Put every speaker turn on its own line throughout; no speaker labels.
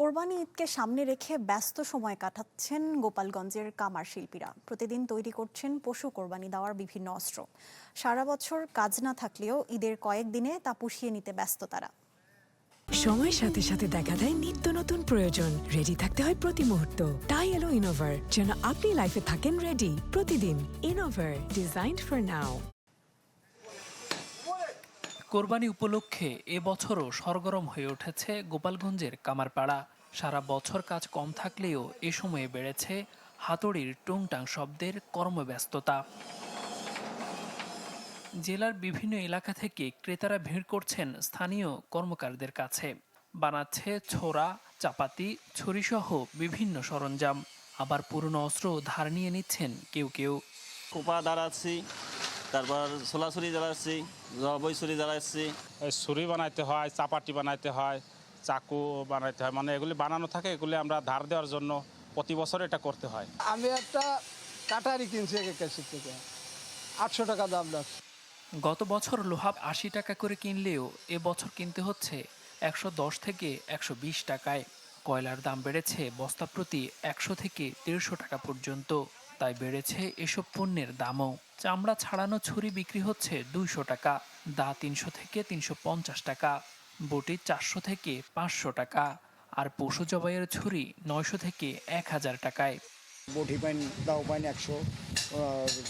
কোরবানি ঈদকে সামনে রেখে ব্যস্ত সময় কাটাচ্ছেন গোপালগঞ্জের কামার শিল্পীরা। প্রতিদিন তৈরি করছেন পশু কোরবানি দেওয়ার বিভিন্ন অস্ত্র। সারা বছর কাজ না থাকলেও ঈদের কয়েকদিনে তা পুষিয়ে নিতে ব্যস্ত তারা।
সময়ের সাথে সাথে দেখা দেয় নিত্য নতুন প্রয়োজন। রেডি থাকতে হয় প্রতি মুহূর্ত। তাই এলো ইনোভার, যেন আপনি লাইফে থাকেন রেডি প্রতিদিন। Innova, designed for now.
কোরবানি উপলক্ষে এবছরও সরগরম হয়ে উঠেছে গোপালগঞ্জের কামারপাড়া। সারা বছর কাজ কম থাকলেও এ সময়ে বেড়েছে হাতুড়ির টুংটাং শব্দের কর্মব্যস্ততা। জেলার বিভিন্ন এলাকা থেকে ক্রেতারা ভিড় করছেন স্থানীয় কর্মকারদের কাছে। বানাচ্ছে ছোরা, চাপাতি, ছুরিসহ বিভিন্ন সরঞ্জাম। আবার পুরনো অস্ত্র ধার নিয়ে নিচ্ছেন কেউ কেউ।
কোপা দাঁড়াচ্ছি, তারপর ছোলাছুরি জ্বালাচ্ছি, জবই ছুরি জ্বালাচ্ছি।
ছুরি বানাইতে হয়, চাপাটি বানাইতে হয়, চাকু বানাইতে হয়, মানে এগুলি বানানো থাকে। এগুলি আমরা ধার দেওয়ার জন্য প্রতি বছর এটা করতে হয়।
আমি একটা কাটারি কিনছি একের থেকে 800 টাকা দাম রাখছি।
গত বছর লোহা 80 টাকা করে কিনলেও এবছর কিনতে হচ্ছে 110 থেকে 120 টাকায়। কয়লার দাম বেড়েছে বস্তা প্রতি 100 থেকে 150 টাকা পর্যন্ত। তাই বেড়েছে এসব পণ্যের দামও। চামড়া ছাড়ানো ছুরি বিক্রি হচ্ছে 200 টাকা, দা 300 থেকে 350 টাকা, বটি 400 থেকে 500 টাকা, আর পশু জবাইয়ের ছুরি 900 থেকে 1000 টাকায়।
বটি পাইন, দাও পাইন 100,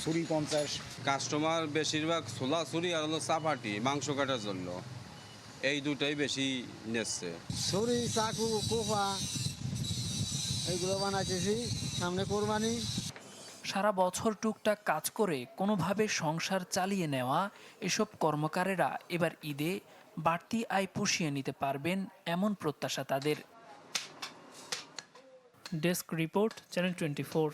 ছুরি 50।
কাস্টমার বেশিরভাগ ছোলা ছুরি আর হলো চাপাটি মাংস কাটার জন্য, এই দুটাই বেশি নিচ্ছে।
ছুরি, চাকু, কোপা এগুলো বানাইতেছি সামনে কোরবানি।
সারা বছর টুকটাক কাজ করে কোনোভাবে সংসার চালিয়ে নেওয়া এসব কর্মকারেরা এবার ঈদে বাড়তি আয় পুষিয়ে নিতে পারবেন এমন প্রত্যাশা তাদের। Desk report, channel 24।